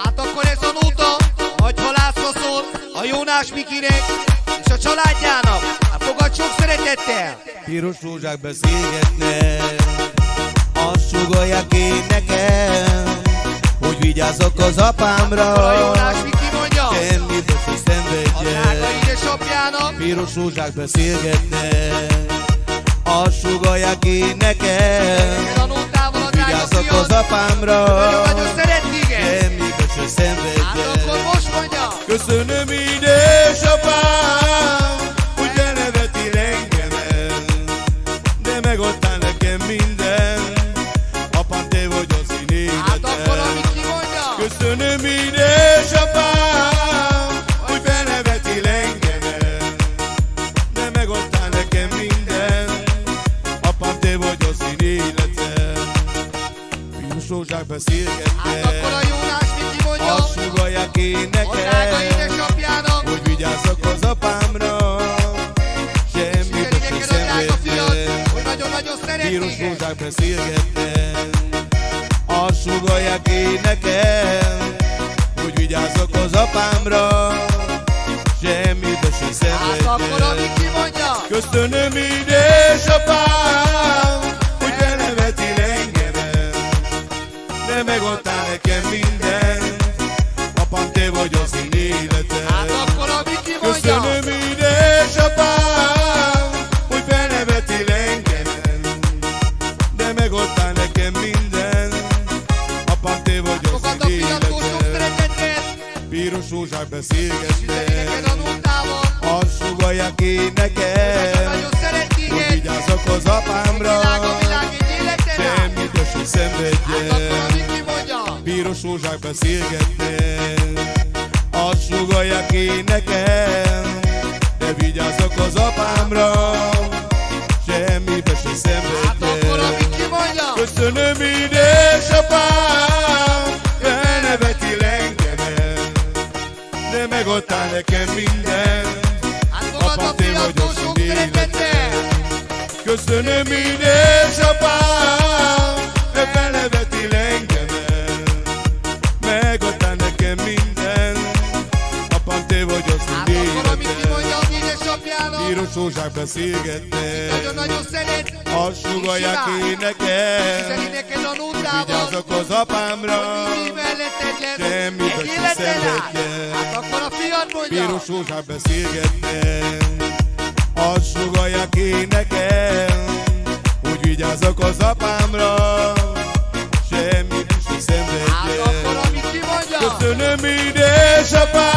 Hát akkor ez a nóta nagy halászra szól a Jónás Mikinek és a családjának. Hát fogad sok szeretettel! Piros rózsák beszélgetnek, azt sugolják én nekem, hogy vigyázzak az apámra. Akkor a Jónás Miki mondja, semmit se a drága szenvedjen. édesapjának. Piros rózsák beszélgetnek, azt sugolják én nekem, A nótával a drága vigyázzak az fiad apámra. nagyon szeret téged. Semmit se Hát szenvedjen. akkor most mondja. Köszönöm édesapám, hogy benevetél engemet, de megadtál nekem minden, apám, te vagy az én Hát akkor a életem. Miki mondja. Köszönöm édesapám, hogy benevetél engemet, de megadtál nekem minden, apám, te vagy az én életem. Piros rózsák Hát beszélgetnek, akkor a Jónás Miki mondja, azt sugallják én a drága nekem, édesapjának. hogy vigyázzak az apámra, semmit Sikeri se neked a drága fiad, szenvedjen. hogy nagyon-nagyon szeret Piros téged. rózsák beszélgetnek, azt sugallják én nekem, hogy vigyázzak az apámra, semmit se Hát akkor a szenvedjen. Miki mondja. Köszönöm édesapám, hogy benevetél engemet, de megadtál nekem mindent, apám, te vagy az én életem. Hát akkor a Miki mondja. Köszönöm édesapám, hogy benevetél engemet, de megadtál nekem mindent, apám, te vagy az Fogad a én fiatkó sok életem. szeretettel. Piros rózsák Sikeri neked beszélgetnek, a nótával. azt sugallják én nekem, Nagyon szeret hogy téged. vigyázzak az apámra, Világ egy életed rá. semmit se Hát akkor a szenvedjen. Miki mondja. Piros rózsák beszélgetnek, azt sugallják én nekem, de vigyázzak az apámra, semmibe se Hát akkor a szenvedjen. Miki mondja. Köszönöm édesapám, benevetél engemet, de megadtál nekem mindent, Hát fogad a apám, te vagy fiatkó az sok én szeretettel. életem. Köszönöm édesapám, de benevetél engemet, megadtál nekem mindent, apám, te vagy az Hát én akkor a Miki életem. mondja az édesapjának. Piros rózsák beszélgetnek, Nagyon-nagyon szeret. azt sugallják én Üzeni nekem, neked a nótával. vigyázzak az apámra, Mindig melletted lesz. semmibe Egy se életed át. szenvedjen. Hát akkor a fiad mondja. Piros rózsák beszélgetnek, azt sugallják én nekem, hogy vigyázzak az apámra, semmit se Hát akkor szenvedjen. a Miki mondja. Köszönöm édesapám,